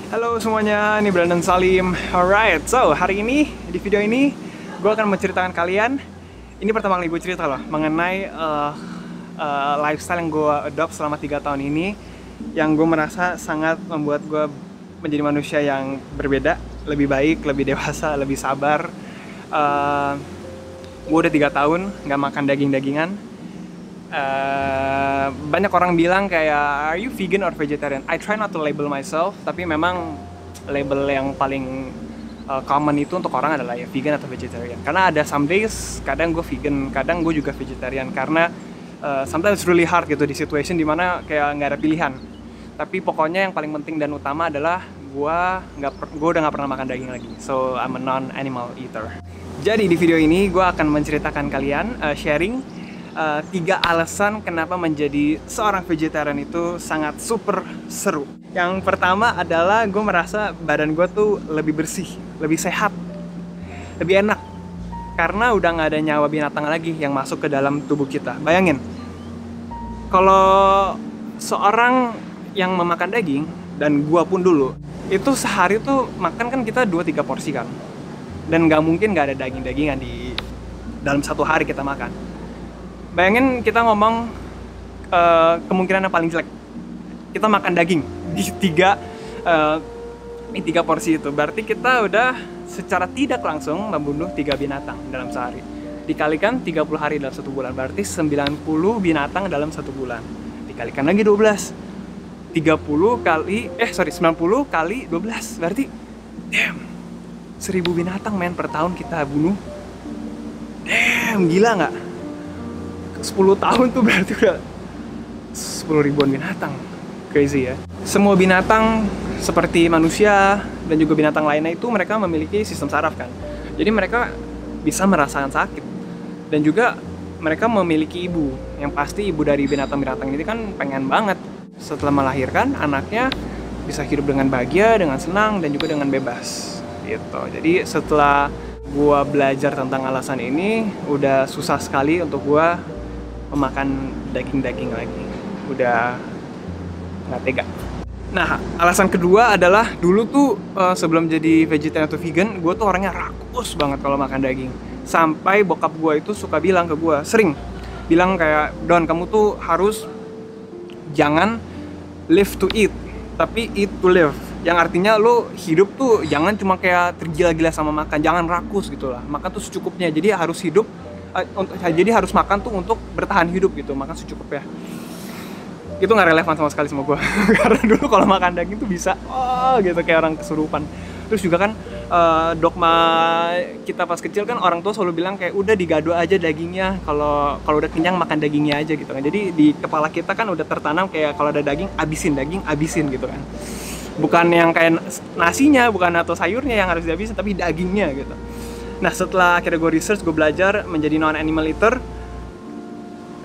Halo semuanya, ini Brandon Salim. Alright, so hari ini di video ini gue akan menceritakan kalian. Ini pertama kali gue cerita loh mengenai lifestyle yang gue adopt selama 3 tahun ini, yang gue merasa sangat membuat gue menjadi manusia yang berbeda, lebih baik, lebih dewasa, lebih sabar. Gue udah 3 tahun nggak makan daging-dagingan. Banyak orang bilang kayak, are you vegan or vegetarian? I try not to label myself, tapi memang label yang paling common itu untuk orang adalah ya vegan atau vegetarian. Karena ada some days kadang gue vegan, kadang gue juga vegetarian, karena sometimes it's really hard gitu di situation dimana kayak nggak ada pilihan. Tapi pokoknya yang paling penting dan utama adalah gue udah nggak pernah makan daging lagi. So I'm a non-animal eater. Jadi di video ini gue akan menceritakan kalian sharing 3 alasan kenapa menjadi seorang vegetarian itu sangat super seru. Yang pertama adalah gue merasa badan gue tuh lebih bersih, lebih sehat, lebih enak. Karena udah nggak ada nyawa binatang lagi yang masuk ke dalam tubuh kita. Bayangin, kalau seorang yang memakan daging, dan gue pun dulu, itu sehari tuh makan kan kita 2-3 porsi kan. Dan nggak mungkin nggak ada daging-dagingan di dalam satu hari kita makan. Bayangin kita ngomong kemungkinan yang paling jelek, kita makan daging di 3 porsi itu, berarti kita udah secara tidak langsung membunuh 3 binatang dalam sehari. Dikalikan 30 hari dalam 1 bulan, berarti 90 binatang dalam 1 bulan. Dikalikan lagi 12, 90 kali 12, berarti damn, 1000 binatang men per tahun kita bunuh. Damn, gila nggak? 10 tahun tuh berarti udah 10 ribuan binatang. Crazy ya. Semua binatang seperti manusia dan juga binatang lainnya itu mereka memiliki sistem saraf kan. Jadi mereka bisa merasakan sakit. Dan juga mereka memiliki ibu. Yang pasti ibu dari binatang-binatang ini kan pengen banget setelah melahirkan anaknya bisa hidup dengan bahagia, dengan senang, dan juga dengan bebas gitu. Jadi setelah gua belajar tentang alasan ini, udah susah sekali untuk gua memakan daging-daging lagi. Udah nggak tega. Nah, alasan kedua adalah dulu tuh sebelum jadi vegetarian atau vegan, gue tuh orangnya rakus banget kalau makan daging. Sampai bokap gue itu suka bilang ke gue, sering bilang kayak, Don, kamu tuh harus jangan live to eat, tapi eat to live. Yang artinya lo hidup tuh jangan cuma kayak tergila-gila sama makan, jangan rakus gitu lah. Makan tuh secukupnya, jadi harus hidup. Jadi harus makan tuh untuk bertahan hidup gitu, makan secukupnya. Itu nggak relevan sama sekali sama gue. Karena dulu kalau makan daging tuh bisa gitu kayak orang kesurupan. Terus juga kan dogma kita pas kecil kan orang tua selalu bilang kayak udah digado aja dagingnya, kalau udah kenyang makan dagingnya aja gitu kan. Jadi di kepala kita kan udah tertanam kayak kalau ada daging abisin gitu kan. Bukan yang kayak nasinya, bukan atau sayurnya yang harus dihabisin, tapi dagingnya gitu. Nah, setelah akhirnya gue research, gue belajar menjadi non-animal eater,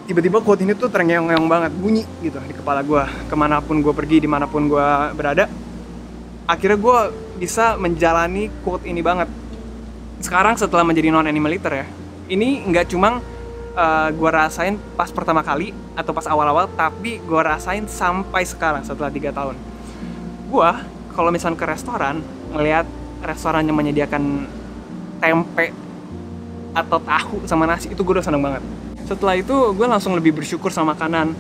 tiba-tiba quote ini tuh terngeong-ngeong banget, bunyi gitu di kepala gue. Kemanapun gue pergi, dimanapun gue berada, akhirnya gue bisa menjalani quote ini banget. Sekarang setelah menjadi non-animal eater ya, ini nggak cuma gue rasain pas pertama kali atau pas awal-awal, tapi gue rasain sampai sekarang setelah 3 tahun. Gue, kalau misalnya ke restoran, ngelihat restoran yang menyediakan tempe atau tahu sama nasi, itu gue udah seneng banget. Setelah itu gue langsung lebih bersyukur sama makanan.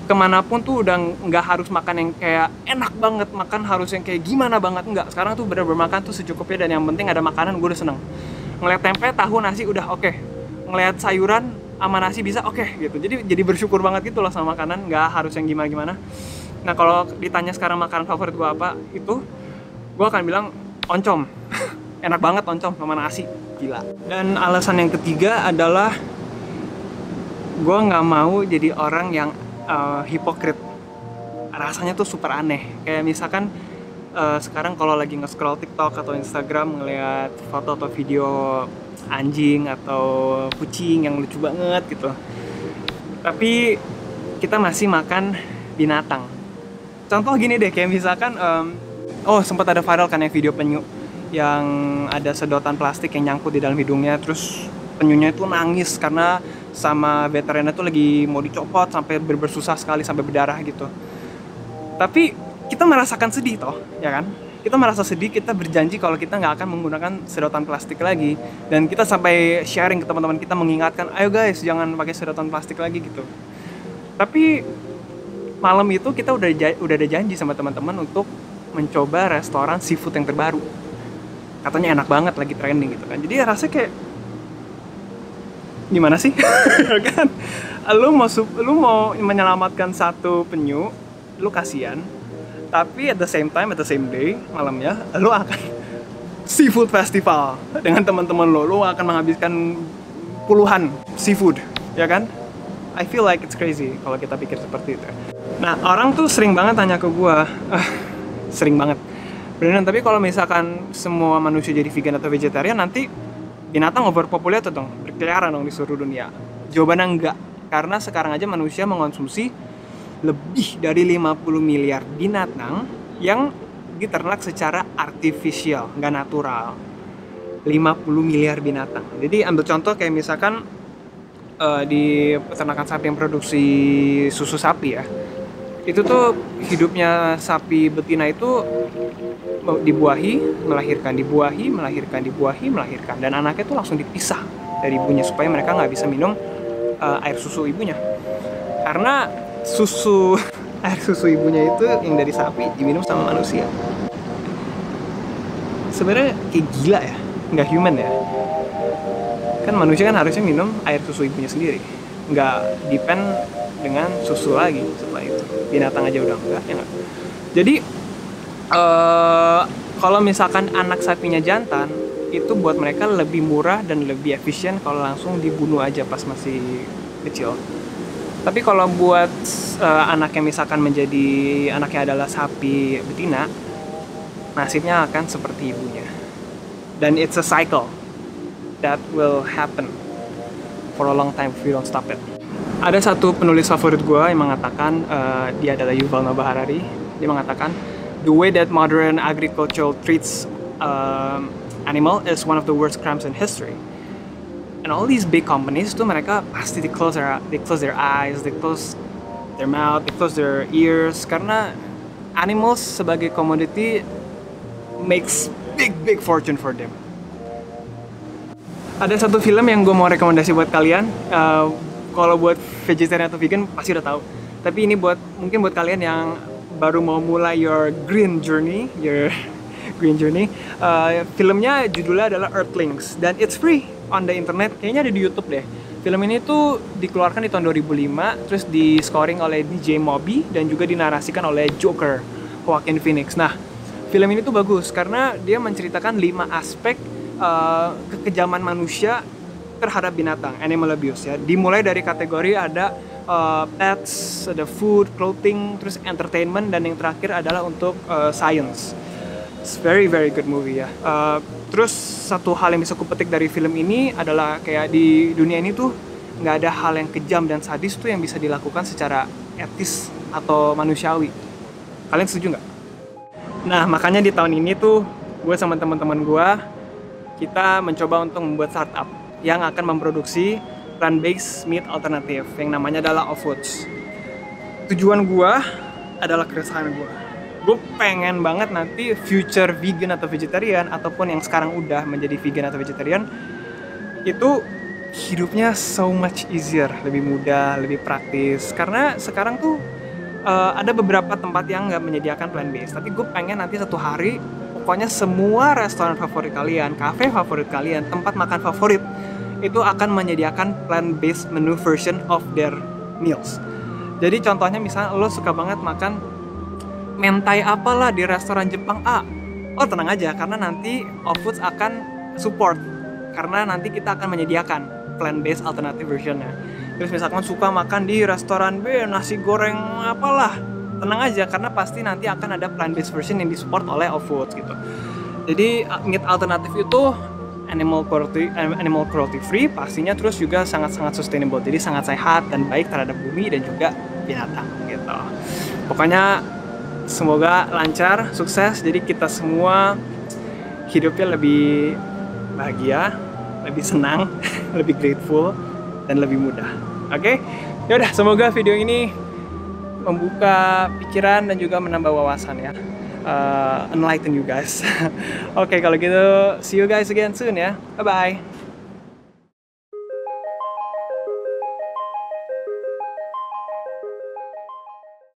Kemanapun tuh udah nggak harus makan yang kayak enak banget, makan harus yang kayak gimana banget, enggak. Sekarang tuh bener-bener makan tuh secukupnya, dan yang penting ada makanan, gue udah seneng. Ngeliat tempe, tahu, nasi udah oke. Ngeliat sayuran sama nasi bisa oke gitu. Jadi bersyukur banget gitu loh sama makanan, nggak harus yang gimana-gimana. Nah, kalau ditanya sekarang makanan favorit gue apa, itu gue akan bilang oncom. Enak banget oncom sama nasi, gila. Dan alasan yang ketiga adalah gue nggak mau jadi orang yang hipokrit. Rasanya tuh super aneh. Kayak misalkan sekarang kalau lagi nge-scroll TikTok atau Instagram, ngeliat foto atau video anjing atau kucing yang lucu banget gitu, tapi kita masih makan binatang. Contoh gini deh, kayak misalkan sempat ada viral kan yang video penyu yang ada sedotan plastik yang nyangkut di dalam hidungnya, terus penyunya itu nangis karena sama veterinarian itu lagi mau dicopot sampai bersusah sekali sampai berdarah gitu. Tapi kita merasakan sedih toh, ya kan? Kita merasa sedih, kita berjanji kalau kita nggak akan menggunakan sedotan plastik lagi, dan kita sampai sharing ke teman-teman kita, mengingatkan, ayo guys jangan pakai sedotan plastik lagi gitu. Tapi malam itu kita udah ada janji sama teman-teman untuk mencoba restoran seafood yang terbaru. Katanya enak banget, lagi trending gitu kan. Jadi rasanya kayak gimana sih? Kan lu mau menyelamatkan satu penyu, lu kasihan. Tapi at the same time, at the same day, malamnya lu akan seafood festival dengan teman-teman lu akan menghabiskan puluhan seafood, ya kan? I feel like it's crazy kalau kita pikir seperti itu. Nah, orang tuh sering banget tanya ke gua, sering banget. Beneran, tapi kalau misalkan semua manusia jadi vegan atau vegetarian, nanti binatang overpopulated dong, berkeliaran dong di seluruh dunia. Jawabannya enggak, karena sekarang aja manusia mengonsumsi lebih dari 50 miliar binatang yang diternak secara artifisial, nggak natural. 50 miliar binatang. Jadi ambil contoh kayak misalkan di peternakan sapi yang produksi susu sapi ya. Itu tuh hidupnya sapi betina itu dibuahi, melahirkan, dibuahi, melahirkan, dibuahi, melahirkan. Dan anaknya tuh langsung dipisah dari ibunya supaya mereka nggak bisa minum air susu ibunya. Karena air susu ibunya itu yang dari sapi diminum sama manusia. Sebenarnya kayak gila ya, nggak human ya. Kan manusia kan harusnya minum air susu ibunya sendiri, nggak depend dengan susu lagi setelah itu. Binatang aja udah enggak, ya nggak. Jadi kalau misalkan anak sapinya jantan, itu buat mereka lebih murah dan lebih efisien kalau langsung dibunuh aja pas masih kecil. Tapi kalau buat anak yang misalkan menjadi anaknya adalah sapi betina, nasibnya akan seperti ibunya. Dan it's a cycle that will happen for a long time if we don't stop it. Ada satu penulis favorit gue yang mengatakan, dia adalah Yuval Noah Harari. Dia mengatakan, the way that modern agriculture treats animal is one of the worst crimes in history. And all these big companies tuh mereka pasti they close their eyes, they close their mouth, they close their ears, karena animals sebagai commodity makes big fortune for them. Ada satu film yang gue mau rekomendasi buat kalian. Kalau buat vegetarian atau vegan pasti udah tahu. Tapi ini mungkin buat kalian yang baru mau mulai your green journey. Filmnya judulnya adalah Earthlings dan it's free on the internet, kayaknya ada di YouTube deh. Film ini tuh dikeluarkan di tahun 2005, terus di scoring oleh DJ Moby dan juga dinarasikan oleh Joker, Joaquin Phoenix. Nah, film ini tuh bagus karena dia menceritakan 5 aspek kekejaman manusia terhadap binatang, animal abuse ya. Dimulai dari kategori ada pets, ada food, clothing, terus entertainment, dan yang terakhir adalah untuk science. It's very good movie ya. Terus satu hal yang bisa kupetik dari film ini adalah kayak di dunia ini tuh nggak ada hal yang kejam dan sadis tuh yang bisa dilakukan secara etis atau manusiawi. Kalian setuju nggak? Nah, makanya di tahun ini tuh gue sama teman-teman gue, kita mencoba untuk membuat startup yang akan memproduksi plant-based meat alternative yang namanya adalah Offoods. Tujuan gue adalah keresahan gue. Gue pengen banget nanti future vegan atau vegetarian, ataupun yang sekarang udah menjadi vegan atau vegetarian, itu hidupnya so much easier, lebih mudah, lebih praktis. Karena sekarang tuh ada beberapa tempat yang nggak menyediakan plant-based, tapi gue pengen nanti satu hari pokoknya semua restoran favorit kalian, cafe favorit kalian, tempat makan favorit itu akan menyediakan plant-based menu version of their meals. Jadi contohnya misalnya lo suka banget makan mentai apalah di restoran Jepang A, oh tenang aja karena nanti Offoods akan support, karena nanti kita akan menyediakan plant-based alternative versionnya. Terus misalkan suka makan di restoran B nasi goreng apalah, tenang aja karena pasti nanti akan ada plant-based version yang disupport oleh Offoods gitu. Jadi meat alternatif itu animal cruelty free pastinya, terus juga sangat sustainable, jadi sangat sehat dan baik terhadap bumi dan juga binatang gitu. Pokoknya semoga lancar, sukses, jadi kita semua hidupnya lebih bahagia, lebih senang, lebih grateful, dan lebih mudah. Oke? Yaudah, semoga video ini membuka pikiran dan juga menambah wawasan ya. Enlighten you guys. Oke, kalau gitu see you guys again soon ya. Bye bye.